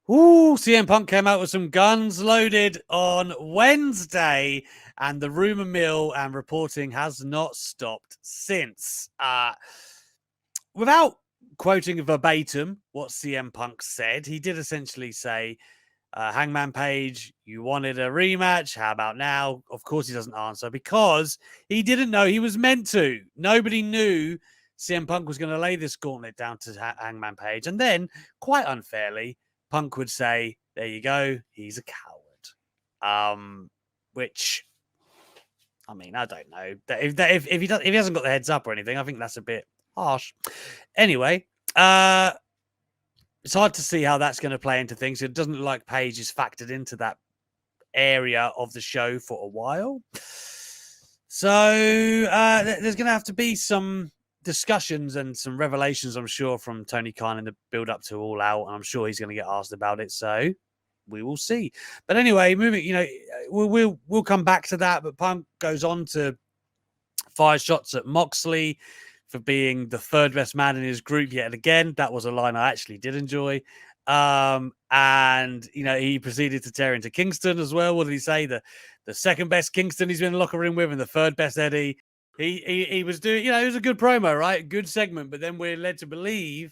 CM Punk came out with some guns loaded on Wednesday, and the rumor mill and reporting has not stopped since. Without quoting verbatim what CM Punk said, he did essentially say, Hangman Page, you wanted a rematch. How about now? Of course, he doesn't answer because he didn't know he was meant to. Nobody knew CM Punk was going to lay this gauntlet down to Hangman Page. And then, quite unfairly, Punk would say, there you go, he's a coward. Which, I mean, I don't know. If he hasn't got the heads up or anything, I think that's a bit harsh. Anyway, it's hard to see how that's going to play into things. It doesn't look like Page is factored into that area of the show for a while. So there's going to have to be some discussions and some revelations, I'm sure, from Tony Khan in the build up to All Out. And I'm sure he's going to get asked about it. So we will see. But anyway, moving, we'll come back to that. But Punk goes on to fire shots at Moxley for being the third best man in his group yet again. That was a line I actually did enjoy. And he proceeded to tear into Kingston as well. What did he say? The second best Kingston he's been in the locker room with, and the third best Eddie. He was doing, it was a good promo, right? Good segment. But then we're led to believe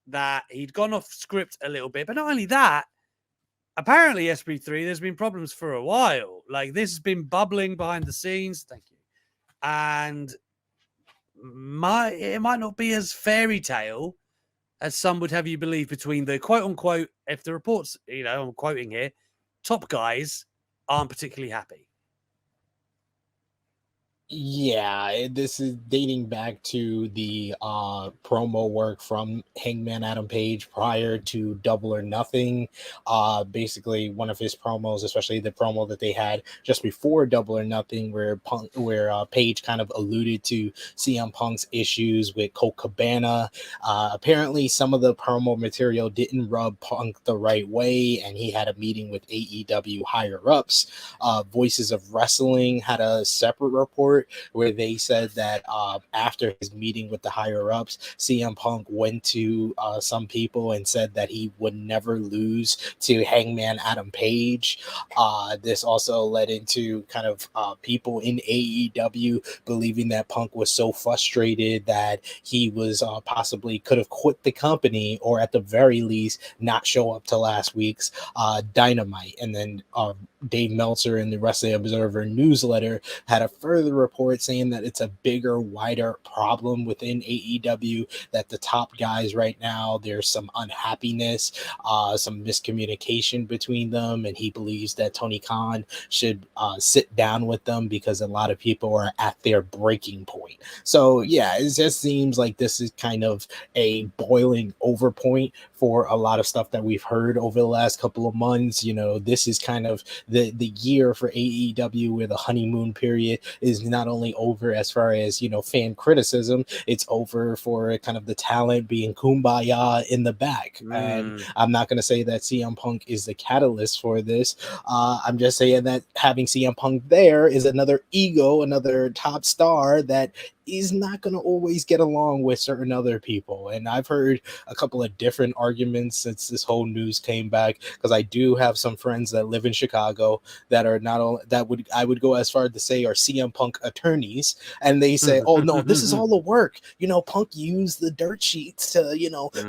that he'd gone off script a little bit. But not only that, apparently SP3, there's been problems for a while. Like, this has been bubbling behind the scenes. Thank you. And it might not be as fairy tale as some would have you believe between the quote unquote, if the reports, I'm quoting here, top guys aren't particularly happy. Yeah, this is dating back to the promo work from Hangman Adam Page prior to Double or Nothing. Basically, one of his promos, especially the promo that they had just before Double or Nothing, where Page kind of alluded to CM Punk's issues with Colt Cabana. Apparently, some of the promo material didn't rub Punk the right way, and he had a meeting with AEW higher ups. Voices of Wrestling had a separate report where they said that after his meeting with the higher ups, CM Punk went to some people and said that he would never lose to Hangman Adam Page. This also led into kind of people in AEW believing that Punk was so frustrated that he was possibly could have quit the company, or at the very least not show up to last week's Dynamite. And then Dave Meltzer in the Wrestling Observer newsletter had a further report saying that it's a bigger, wider problem within AEW, that the top guys right now, there's some unhappiness, some miscommunication between them, and he believes that Tony Khan should sit down with them because a lot of people are at their breaking point. So yeah, it just seems like this is kind of a boiling over point for a lot of stuff that we've heard over the last couple of months. This is kind of the year for AEW where the honeymoon period is not only over as far as, fan criticism, it's over for kind of the talent being kumbaya in the back. And I'm not going to say that CM Punk is the catalyst for this. I'm just saying that having CM Punk there is another ego, another top star that is not going to always get along with certain other people. And I've heard a couple of different arguments since this whole news came back, because I do have some friends that live in Chicago that are not only I would go as far to say are CM Punk attorneys, and they say, oh no, this is all the work. Punk used the dirt sheets to,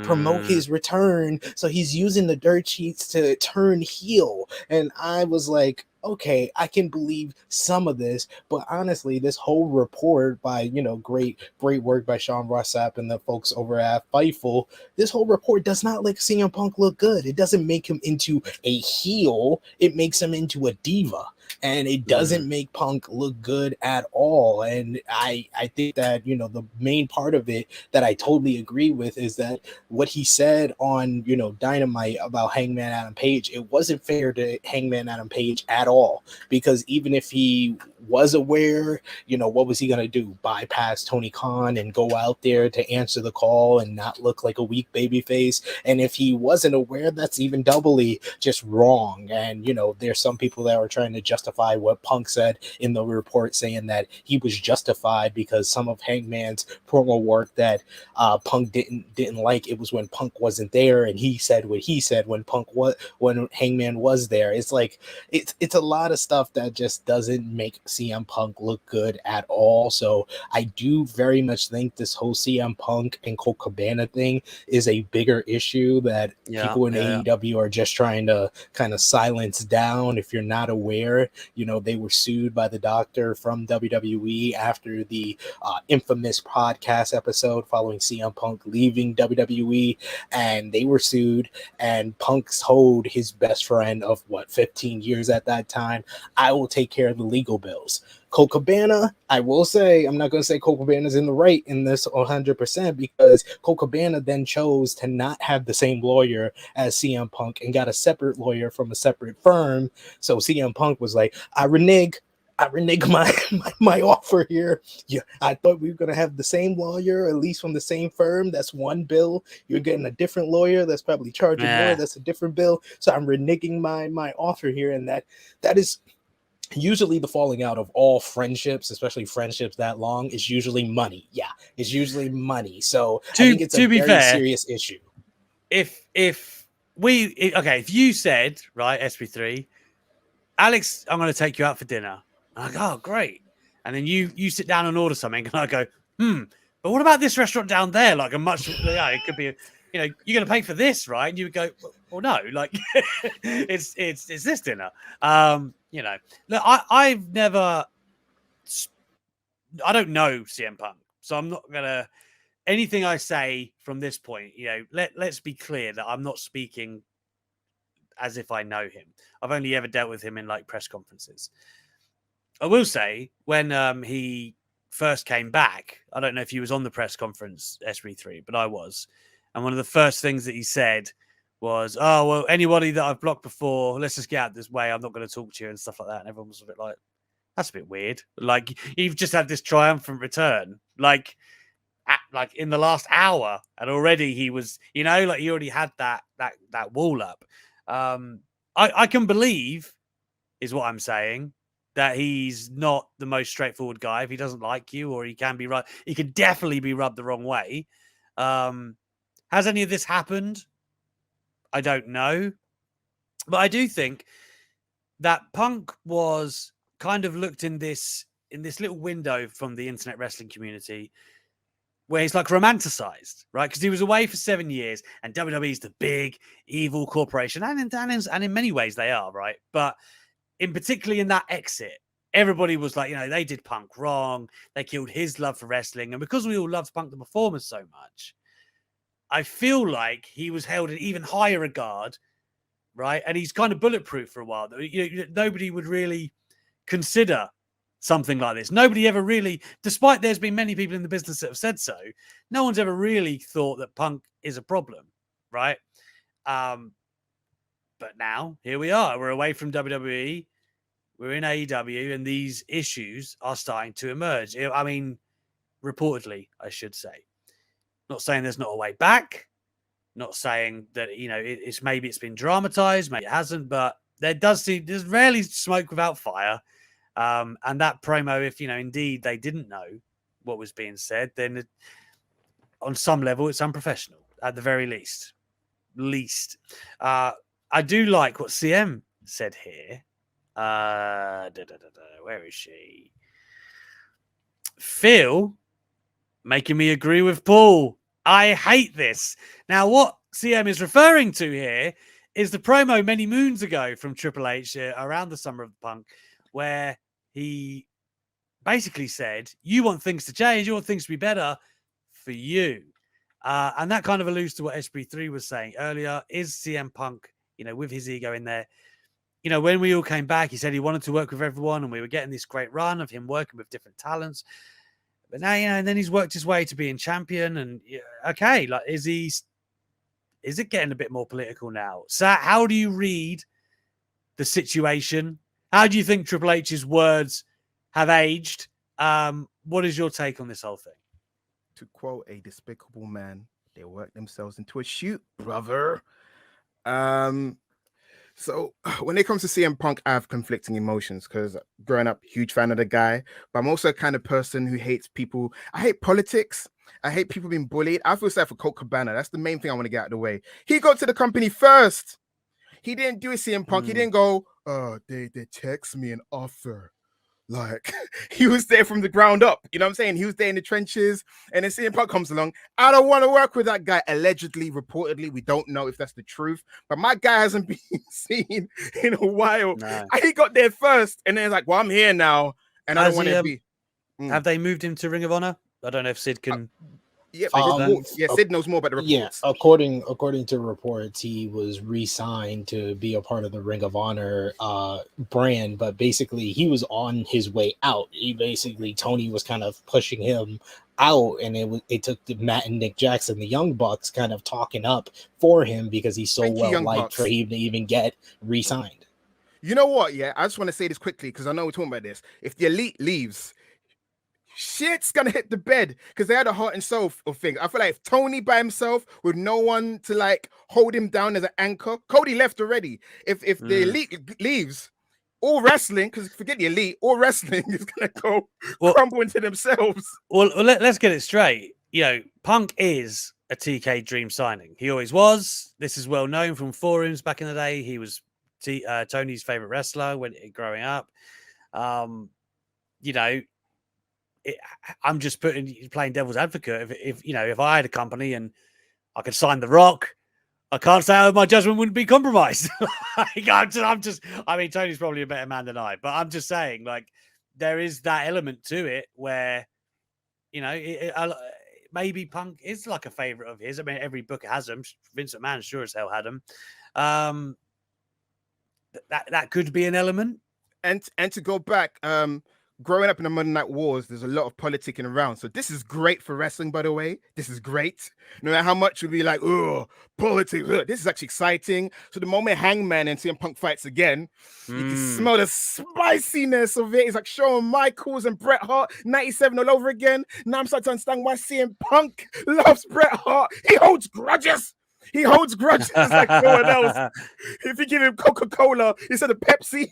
promote his return. So he's using the dirt sheets to turn heel. And I was like, okay, I can believe some of this, but honestly, this whole report by, great work by Sean Ross Sapp and the folks over at Fightful, this whole report does not make CM Punk look good. It doesn't make him into a heel. It makes him into a diva. And it doesn't make Punk look good at all. And I think that, the main part of it that I totally agree with is that what he said on, Dynamite about Hangman Adam Page, it wasn't fair to Hangman Adam Page at all. Because even if he was aware, what was he going to do? Bypass Tony Khan and go out there to answer the call and not look like a weak baby face? And if he wasn't aware, that's even doubly just wrong. And, there's some people that are trying to justify what Punk said in the report, saying that he was justified because some of Hangman's promo work that Punk didn't like. It was when Punk wasn't there, and he said what he said when Hangman was there. It's like it's a lot of stuff that just doesn't make CM Punk look good at all. So I do very much think this whole CM Punk and Colt Cabana thing is a bigger issue that people in AEW are just trying to kind of silence down. If you're not aware, they were sued by the doctor from WWE after the infamous podcast episode following CM Punk leaving WWE, and they were sued, and Punk told his best friend of 15 years at that time, I will take care of the legal bills. Colt Cabana, I will say, I'm not going to say Colt Cabana's in the right in this 100%, because Colt Cabana then chose to not have the same lawyer as CM Punk and got a separate lawyer from a separate firm. So CM Punk was like, I renege my offer here. Yeah, I thought we were going to have the same lawyer, at least from the same firm. That's one bill. You're getting a different lawyer that's probably charging more. That's a different bill. So I'm reneging my offer here. And that is usually the falling out of all friendships, especially friendships that long, is usually money. Yeah, it's usually money. So I think it's a very serious issue. If you said, right, SP3, Alex, I'm going to take you out for dinner. And I go, oh, great. And then you sit down and order something, and I go, but what about this restaurant down there? Like it could be, you're going to pay for this, right? And you would go, well, no, like it's this dinner. Look, I don't know CM Punk, so I'm not gonna anything I say from this point. Let's be clear that I'm not speaking as if I know him. I've only ever dealt with him in like press conferences. I will say when he first came back, I don't know if he was on the press conference SB3, but I was, and one of the first things that he said was, oh, well, anybody that I've blocked before, let's just get out this way. I'm not going to talk to you and stuff like that. And everyone was a bit like, that's a bit weird. Like, you've just had this triumphant return, like in the last hour. And already he was, he already had that wall up. I can believe, is what I'm saying, that he's not the most straightforward guy. If he doesn't like you, or he can definitely be rubbed the wrong way. Has any of this happened? I don't know. But I do think that Punk was kind of looked in this little window from the internet wrestling community where he's like romanticized, right? Because he was away for 7 years, and WWE is the big evil corporation, and in many ways they are, right? But particularly in that exit, everybody was like, they did Punk wrong. They killed his love for wrestling, and because we all loved Punk the performer so much, I feel like he was held in even higher regard, right? And he's kind of bulletproof for a while. Nobody would really consider something like this. Nobody ever really, despite there's been many people in the business that have said so, no one's ever really thought that Punk is a problem, right? But now, here we are. We're away from WWE. We're in AEW, and these issues are starting to emerge. I mean, reportedly, I should say. Not saying there's not a way back. Not saying that, maybe it's been dramatized, maybe it hasn't, but there's rarely smoke without fire. And that promo, if, indeed they didn't know what was being said, then on some level, it's unprofessional at the very least. I do like what CM said here. Where is she? Phil making me agree with Paul. I hate this. Now, what CM is referring to here is the promo many moons ago from Triple H around the Summer of Punk, where he basically said, you want things to change, you want things to be better for you. And that kind of alludes to what SB3 was saying earlier. Is CM Punk, with his ego in there, when we all came back, he said he wanted to work with everyone, and we were getting this great run of him working with different talents. But now, and then he's worked his way to being champion. And okay, like, is it getting a bit more political now? So how do you read the situation? How do you think Triple H's words have aged. What is your take on this whole thing? To quote a despicable man, they work themselves into a shoot, brother. So when it comes to CM Punk, I have conflicting emotions because growing up, huge fan of the guy, but I'm also a kind of person who hates people. I hate politics. I hate people being bullied. I feel sad for Colt Cabana. That's the main thing I want to get out of the way. He got to the company first. He didn't do a CM Punk. He didn't go, they text me an offer. Like, he was there from the ground up. You know what I'm saying? He was there in the trenches. And then CM Punk comes along. I don't want to work with that guy. Allegedly, reportedly, we don't know if that's the truth. But my guy hasn't been seen in a while. No. He got there first. And then it's like, well, I'm here now. And I don't want to be. Have they moved him to Ring of Honor? I don't know if Sid can... Yeah, Sid knows more about the reports. Yeah, according to reports, he was re-signed to be a part of the Ring of Honor brand, but basically he was on his way out. Tony was kind of pushing him out, and it took Matt and Nick Jackson, the Young Bucks, kind of talking up for him because he's so well liked for him to even get re-signed. You know what? Yeah, I just want to say this quickly because I know we're talking about this. If the Elite leaves, shit's gonna hit the bed because they had a heart and soul of things. I feel like if Tony by himself with no one to like hold him down as an anchor, Cody left already. If the Elite leaves, all wrestling, because forget the Elite, all wrestling is gonna go crumble into themselves. Well, let's get it straight. You know, Punk is a TK Dream signing. He always was. This is well known from forums back in the day. He was Tony's favorite wrestler when growing up. You know. I'm just playing devil's advocate. If I had a company and I could sign The Rock, I can't say my judgment wouldn't be compromised. Tony's probably a better man than I, but I'm just saying, like, there is that element to it where, maybe Punk is like a favorite of his. I mean, every booker has him. Vince McMahon sure as hell had him. That could be an element. And to go back, growing up in the Monday Night Wars, there's a lot of politicking around. So this is great for wrestling, by the way. This is great. No matter how much we'd be like, oh, politics. This is actually exciting. So the moment Hangman and CM Punk fights again, you can smell the spiciness of it. It's like Shawn Michaels and Bret Hart, 97 all over again. Now I'm starting to understand why CM Punk loves Bret Hart. He holds grudges. He holds grudges like no one else. If you give him Coca-Cola instead of Pepsi,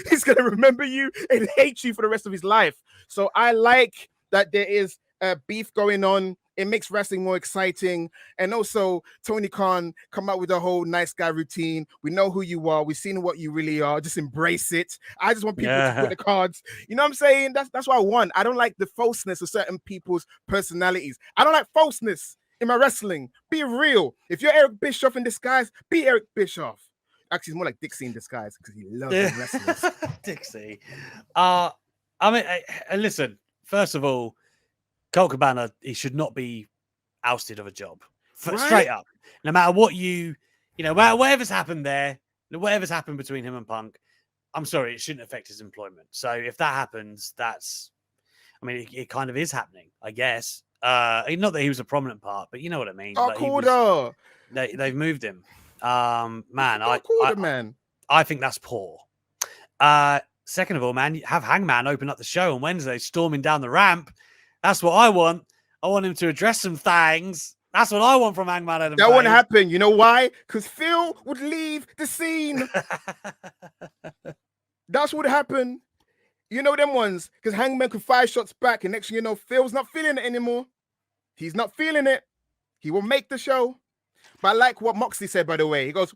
he's going to remember you and hate you for the rest of his life. So I like that there is beef going on. It makes wrestling more exciting. And also, Tony Khan come out with a whole nice guy routine. We know who you are. We've seen what you really are. Just embrace it. I just want people to put the cards. You know what I'm saying? That's what I want. I don't like the falseness of certain people's personalities. I don't like falseness in my wrestling. Be real. If you're Eric Bischoff in disguise, be Eric Bischoff. Actually, it's more like Dixie in disguise because he loves wrestlers. Dixie. Listen, first of all, Colt Cabana, he should not be ousted of a job. Straight up. No matter what whatever's happened there, whatever's happened between him and Punk, I'm sorry, it shouldn't affect his employment. So if that happens, it kind of is happening, I guess. Not that he was a prominent part, but you know what I mean. They've moved him. I think that's poor. Second of all, man, have Hangman open up the show on Wednesday, storming down the ramp. That's what I want. I want him to address some things. That's what I want from Hangman Adam Page. That wouldn't happen. You know why? Because Phil would leave the scene. That's what would happen. You know them ones, because Hangman could 5 shots back, and next thing you know, Phil's not feeling it anymore. He's not feeling it. He will make the show. But I like what Moxley said, by the way. He goes,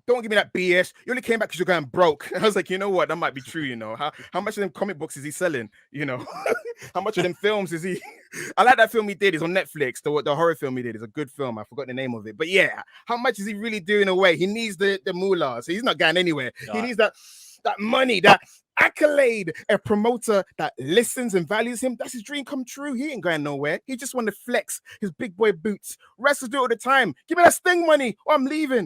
don't give me that BS. You only came back because you're going broke. And I was like, you know what? That might be true, you know. How much of them comic books is he selling? You know, how much of them films is he? I like that film he did. It's on Netflix. The horror film he did. It's a good film. I forgot the name of it. But yeah, how much is he really doing away? He needs the moolah. So he's not going anywhere. He needs that money, that accolade. A promoter that listens and values him, that's his dream come true. He ain't going nowhere. He just want to flex his big boy boots. Wrestlers do it all the time. Give me that Sting money or I'm leaving.